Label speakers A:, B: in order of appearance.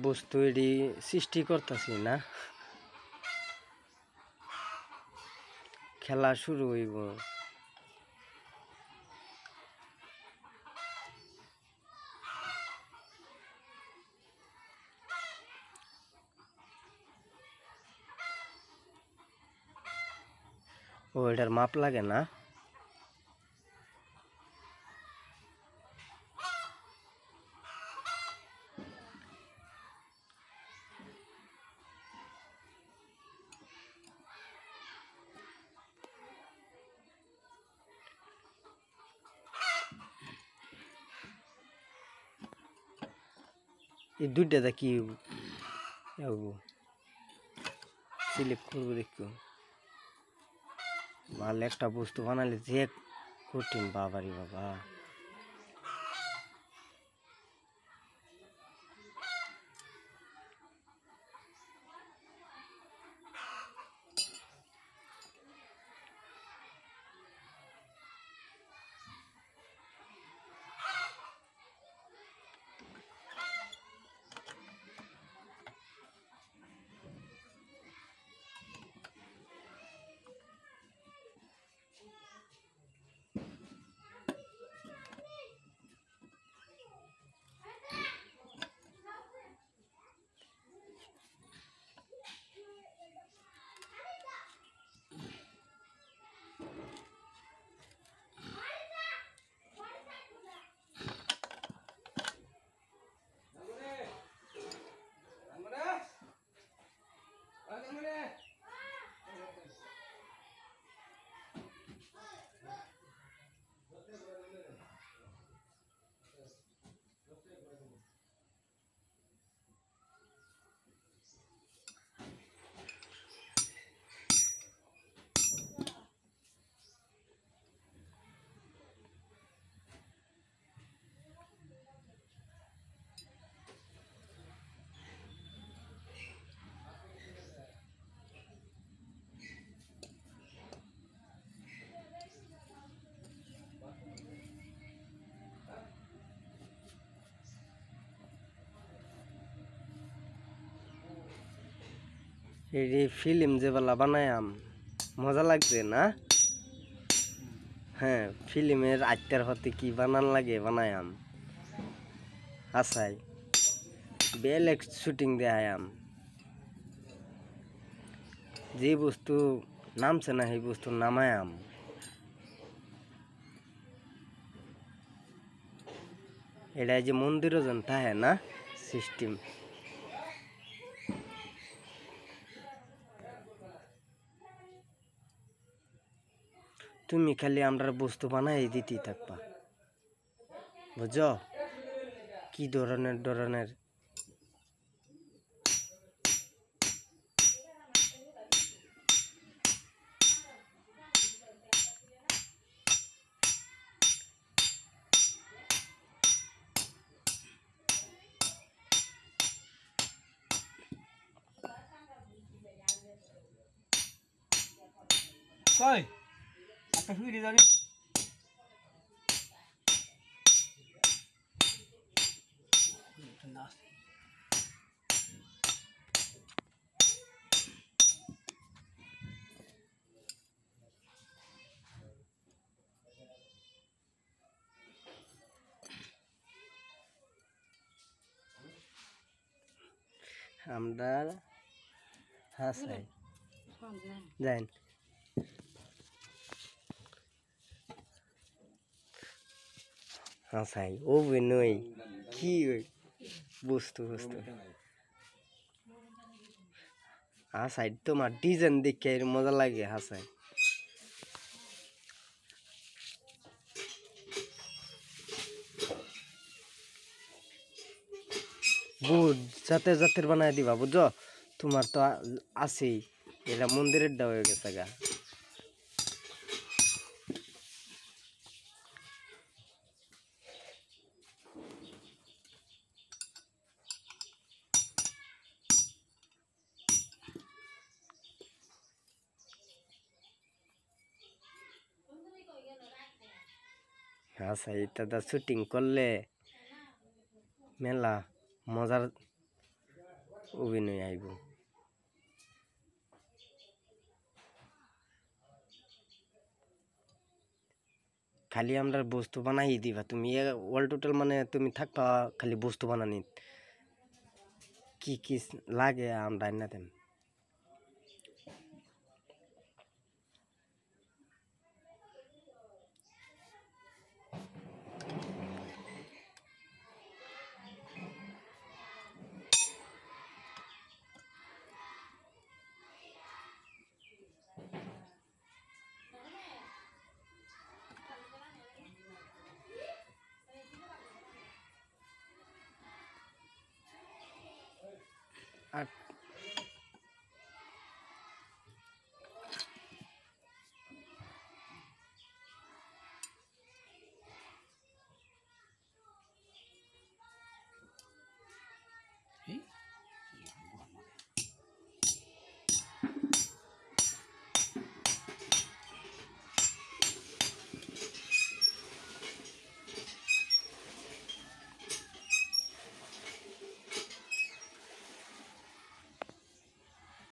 A: বস্তু এটি সৃষ্টি করতেছি না, খেলা শুরু হইব। ও এটার মাপ লাগে না। এই দুইটা কি স্লিপ করবো দেখো। ভালো একটা বস্তু বানালে যে কঠিন, বাবারি বাবা। এই ফিল্ম যেবেলা বানায়াম মজা লাগছে না? হ্যাঁ, ফিল্মের আত্মার হতে কি বানান লাগে বানায়াম। আসাই বেলেগ শুটিং দেয়াম, যে বস্তু নামছে না সেই বস্তু নামায়াম। এটা যে মন্দিরও যেন থাকে না সিস্টেম। তুমি খালি আমরা বস্তু বানাই দিতেই থাকবা, বুঝছো? কি ধরনের
B: কই একটা ফিরে যাবি।
A: আমরা হাসাই যাই হাসাই অভিনয় কি বস্তু হাসাই তোমার ডিজাইন দেখে মজা লাগে। হাসাই বহুত জাতের বানাই দিবা, বুঝছো? তোমার তো আছেই, এটা মন্দিরের দেওয়া হয়ে গেছে গা। আচ্ছা, এটা শুটিং করলে মেলা মজার অভিনয় আইব। খালি আমরা বস্তু বানাই দিবা তুমি, অল টোটাল মানে তুমি থাকবা খালি বস্তু বানানি, কি কি লাগে আমরা না দেন। আর